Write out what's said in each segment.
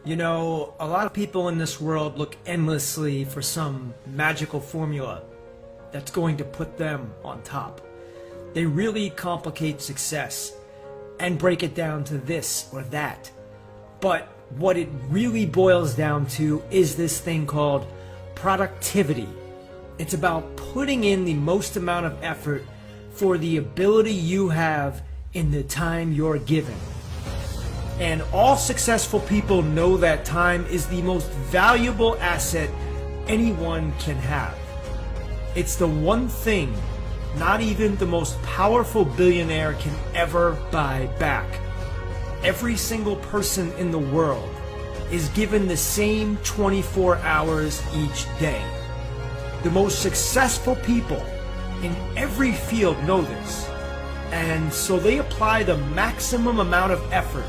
You know, a lot of people in this world look endlessly for some magical formula that's going to put them on top. They really complicate success and break it down to this or that. But what it really boils down to is this thing called productivity. It's about putting in the most amount of effort for the ability you have in the time you're given. And all successful people know that time is the most valuable asset anyone can have. It's the one thing not even the most powerful billionaire can ever buy back. Every single person in the world is given the same 24 hours each day. The most successful people in every field know this, and so they apply the maximum amount of effort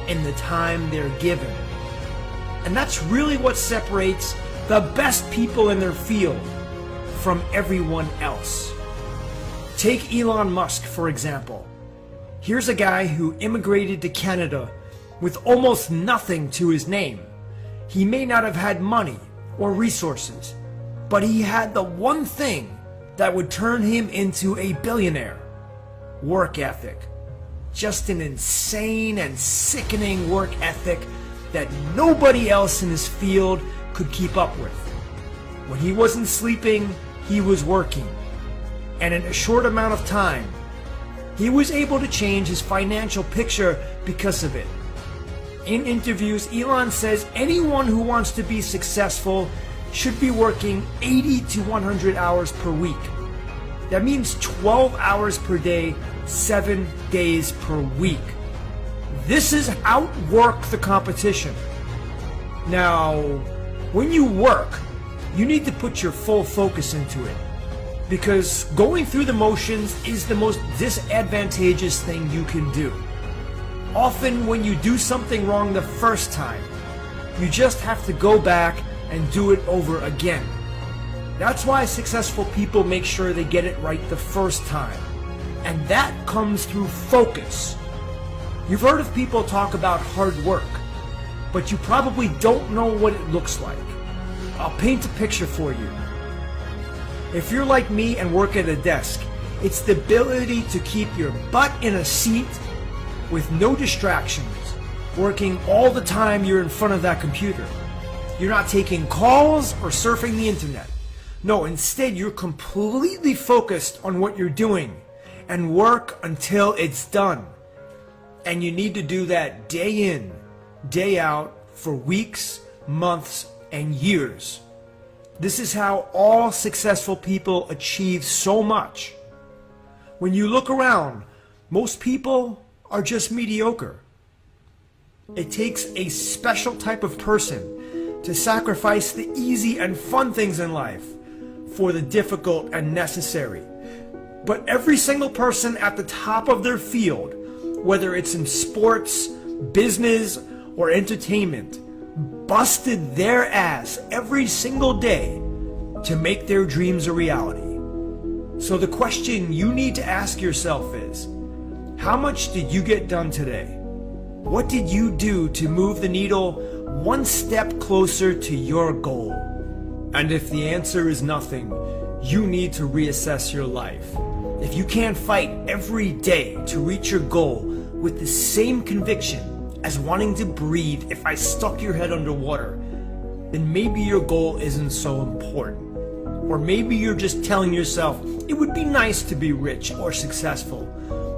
in the time they're given. And that's really what separates the best people in their field from everyone else. Take Elon Musk, for example. Here's a guy who immigrated to Canada with almost nothing to his name. He may not have had money or resources, but he had the one thing that would turn him into a billionaire: work ethic. Just an insane and sickening work ethic that nobody else in his field could keep up with. When he wasn't sleeping, he was working. And in a short amount of time, he was able to change his financial picture because of it. In interviews, Elon says anyone who wants to be successful should be working 80 to 100 hours per week. That means 12 hours per day, 7 days per week. This is outwork the competition. Now, when you work, you need to put your full focus into it, because going through the motions is the most disadvantageous thing you can do. Often when you do something wrong the first time, you just have to go back and do it over again. That's why successful people make sure they get it right the first time. And that comes through focus. You've heard of people talk about hard work, but you probably don't know what it looks like. I'll paint a picture for you. If you're like me and work at a desk, it's the ability to keep your butt in a seat with no distractions, working all the time you're in front of that computer. You're not taking calls or surfing the internet. No, instead you're completely focused on what you're doing and work until it's done. And you need to do that day in, day out for weeks, months, and years. This is how all successful people achieve so much. When you look around, most people are just mediocre. It takes a special type of person to sacrifice the easy and fun things in life for the difficult and necessary. But every single person at the top of their field, whether it's in sports, business, or entertainment, busted their ass every single day to make their dreams a reality. So the question you need to ask yourself is, how much did you get done today? What did you do to move the needle one step closer to your goal? And if the answer is nothing, you need to reassess your life. If you can't fight every day to reach your goal with the same conviction as wanting to breathe if I stuck your head underwater, then maybe your goal isn't so important. Or maybe you're just telling yourself it would be nice to be rich or successful,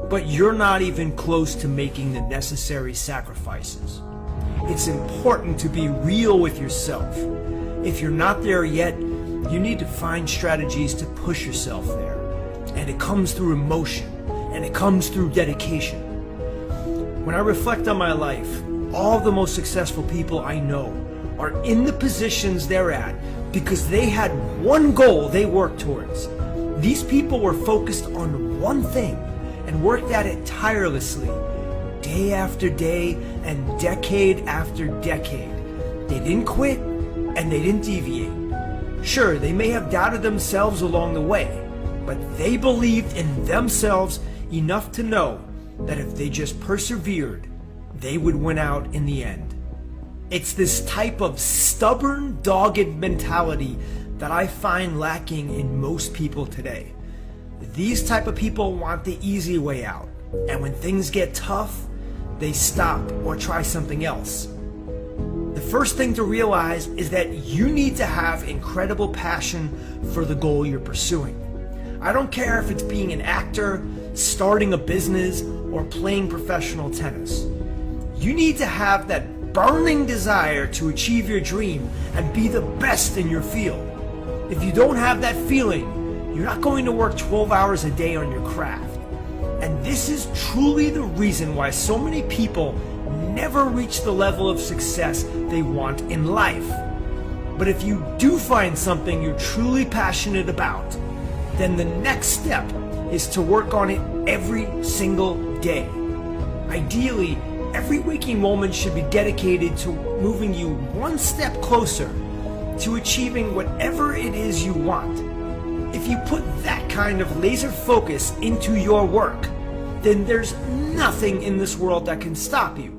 but you're not even close to making the necessary sacrifices. It's important to be real with yourself. If you're not there yet, you need to find strategies to push yourself there. And it comes through emotion, and it comes through dedication. When I reflect on my life, all the most successful people I know are in the positions they're at because they had one goal they worked towards. These people were focused on one thing and worked at it tirelessly, day after day and decade after decade. They didn't quit and they didn't deviate. Sure, they may have doubted themselves along the way, but they believed in themselves enough to know that if they just persevered, they would win out in the end. It's this type of stubborn, dogged mentality that I find lacking in most people today. These type of people want the easy way out, and when things get tough, they stop or try something else. The first thing to realize is that you need to have incredible passion for the goal you're pursuing. I don't care if it's being an actor, starting a business, or playing professional tennis. You need to have that burning desire to achieve your dream and be the best in your field. If you don't have that feeling, you're not going to work 12 hours a day on your craft. And this is truly the reason why so many people never reach the level of success they want in life. But if you do find something you're truly passionate about, then the next step is to work on it every single day. Ideally, every waking moment should be dedicated to moving you one step closer to achieving whatever it is you want. If you put that kind of laser focus into your work, then there's nothing in this world that can stop you.